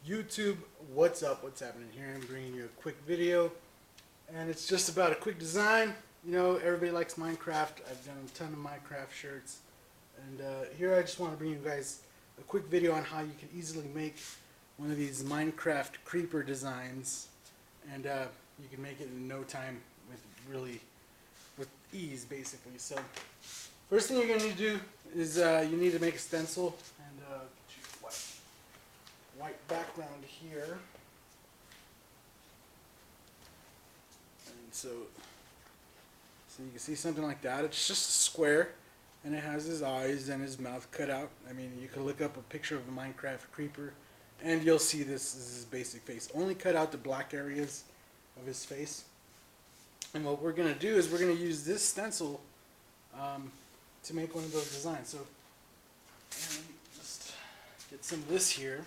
YouTube, what's up, what's happening here? I'm bringing you a quick video, and it's just about a quick design. You know, everybody likes Minecraft. I've done a ton of Minecraft shirts, and here I just want to bring you guys a quick video on how you can easily make one of these Minecraft creeper designs, and you can make it in no time with ease, basically. So first thing you're going to do is you need to make a stencil, and get your white background here. And so you can see something like that. It's just a square, and it has his eyes and his mouth cut out. I mean, you can look up a picture of a Minecraft creeper, and you'll see this is his basic face. Only cut out the black areas of his face. And what we're going to do is we're going to use this stencil to make one of those designs. So let me just get some of this here.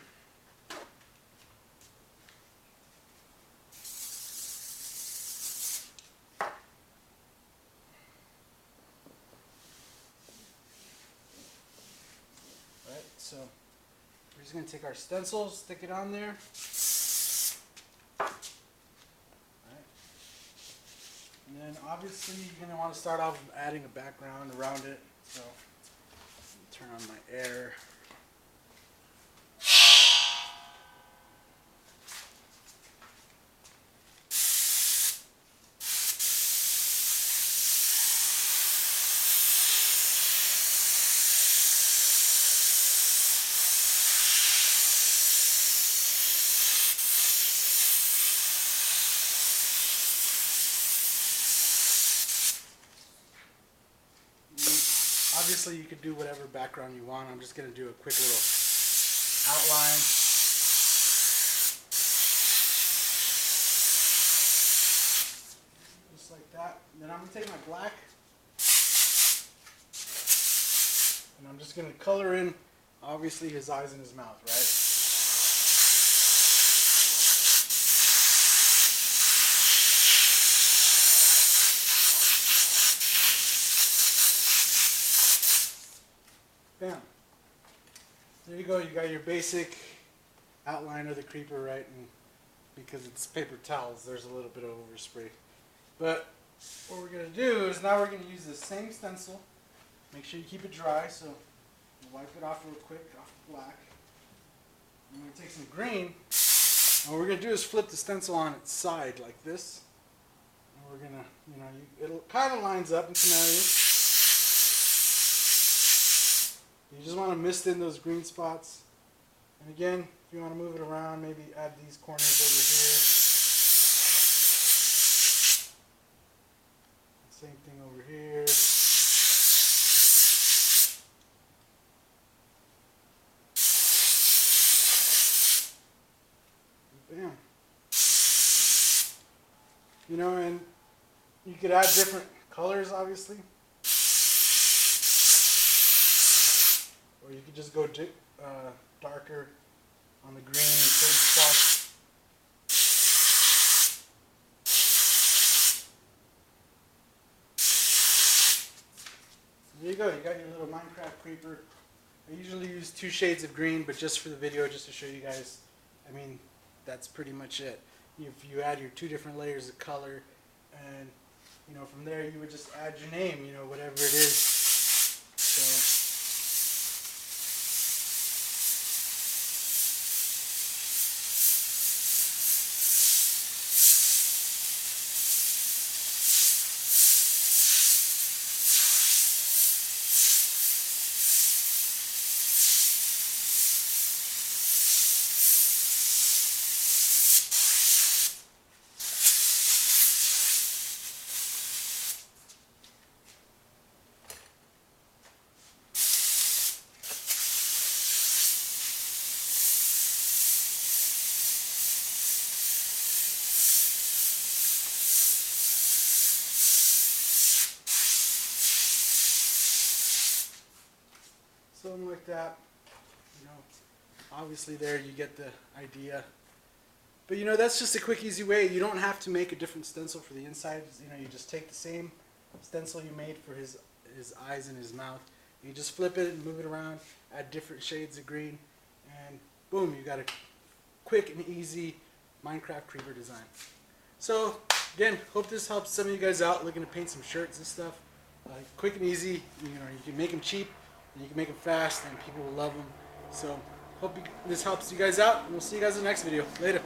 Alright, so we're just going to take our stencil, stick it on there. And then obviously you're going to want to start off with adding a background around it. So turn on my air. Obviously you could do whatever background you want. I'm just going to do a quick little outline. Just like that. And then I'm going to take my black, and I'm just going to color in obviously his eyes and his mouth, right? Bam. There you go. You got your basic outline of the creeper, right? And because it's paper towels, there's a little bit of overspray. But what we're going to do is now we're going to use the same stencil. Make sure you keep it dry. So wipe it off real quick, off the black. I'm going to take some green. And what we're going to do is flip the stencil on its side like this. And we're going to, it'll kind of lines up in some areas. You just want to mist in those green spots. And again, if you want to move it around, maybe add these corners over here. Same thing over here. Bam. You know, and you could add different colors, obviously. Or you could just go darker on the green in certain spots. There you go, you got your little Minecraft creeper. I usually use 2 shades of green, but just for the video, just to show you guys, I mean, that's pretty much it. If you add your 2 different layers of color, and from there you would just add your name, whatever it is. So something like that. Obviously there you get the idea. But that's just a quick, easy way. You don't have to make a different stencil for the inside. You just take the same stencil you made for his eyes and his mouth. You just flip it and move it around, add different shades of green, and boom, you got a quick and easy Minecraft creeper design. So again, hope this helps some of you guys out looking to paint some shirts and stuff. Quick and easy. You can make them cheap and you can make them fast, and people will love them. So hope this helps you guys out, and we'll see you guys in the next video. Later.